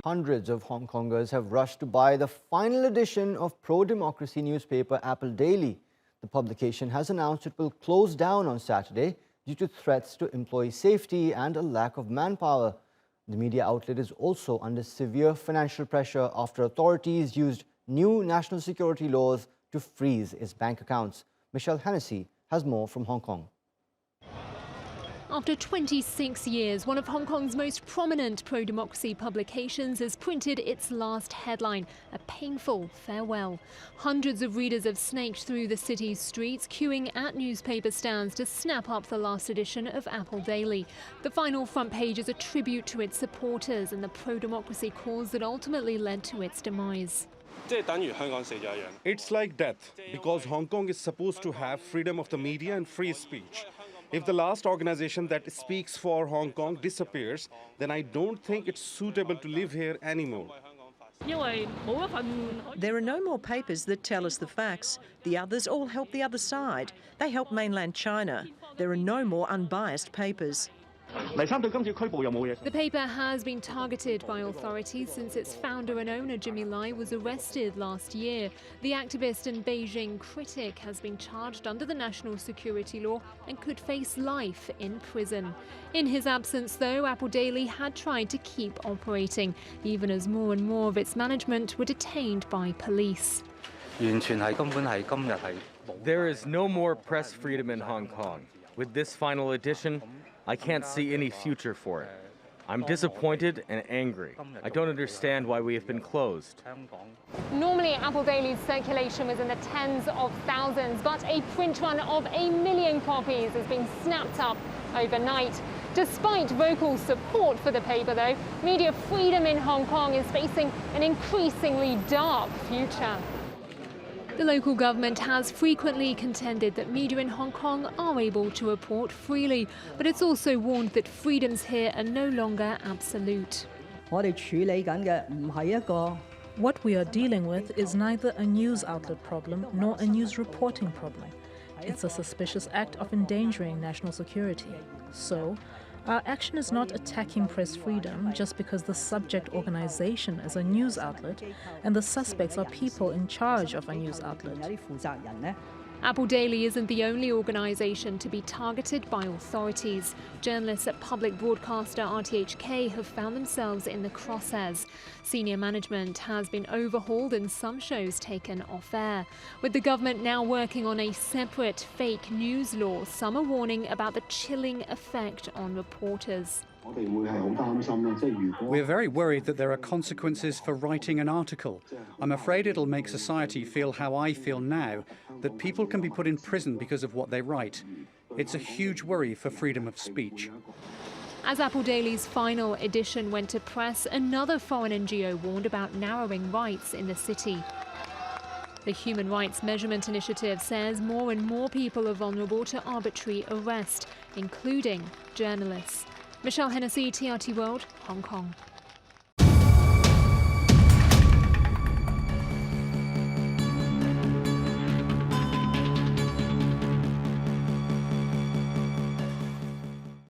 Hundreds of Hongkongers have rushed to buy the final edition of pro-democracy newspaper Apple Daily. The publication has announced it will close down on Saturday due to threats to employee safety and a lack of manpower. The media outlet is also under severe financial pressure after authorities used new national security laws to freeze its bank accounts. Hennessy has more from Hong Kong. After 26 years, one of Hong Kong's most prominent pro-democracy publications has printed its last headline, a painful farewell. Hundreds of readers have snaked through the city's streets, queuing at newspaper stands to snap up the last edition of Apple Daily. The final front page is a tribute to its supporters and the pro-democracy cause that ultimately led to its demise. It's like death, because Hong Kong is supposed to have freedom of the media and free speech. If the last organization that speaks for Hong Kong disappears, then I don't think it's suitable to live here anymore. There are no more papers that tell us the facts. The others all help the other side. They help mainland China. There are no more unbiased papers. The paper has been targeted by authorities since its founder and owner, Jimmy Lai, was arrested last year. The activist and Beijing critic has been charged under the national security law and could face life in prison. In his absence, though, Apple Daily had tried to keep operating, even as more and more of its management were detained by police. There is no more press freedom in Hong Kong. With this final edition, I can't see any future for it. I'm disappointed and angry. I don't understand why we have been closed. Normally, Apple Daily's circulation was in the tens of thousands, but a print run of 1 million copies has been snapped up overnight. Despite vocal support for the paper, though, media freedom in Hong Kong is facing an increasingly dark future. The local government has frequently contended that media in Hong Kong are able to report freely, but it's also warned that freedoms here are no longer absolute. What we are dealing with is neither a news outlet problem nor a news reporting problem. It's a suspicious act of endangering national security. So, our action is not attacking press freedom just because the subject organization is a news outlet and the suspects are people in charge of a news outlet. Apple Daily isn't the only organization to be targeted by authorities. Journalists at public broadcaster RTHK have found themselves in the crosshairs. Senior management has been overhauled and some shows taken off air. With the government now working on a separate fake news law, some are warning about the chilling effect on reporters. We're very worried that there are consequences for writing an article. I'm afraid it'll make society feel how I feel now, that people can be put in prison because of what they write. It's a huge worry for freedom of speech. As Apple Daily's final edition went to press, another foreign NGO warned about narrowing rights in the city. The Human Rights Measurement Initiative says more and more people are vulnerable to arbitrary arrest, including journalists. Hennessy, TRT World, Hong Kong.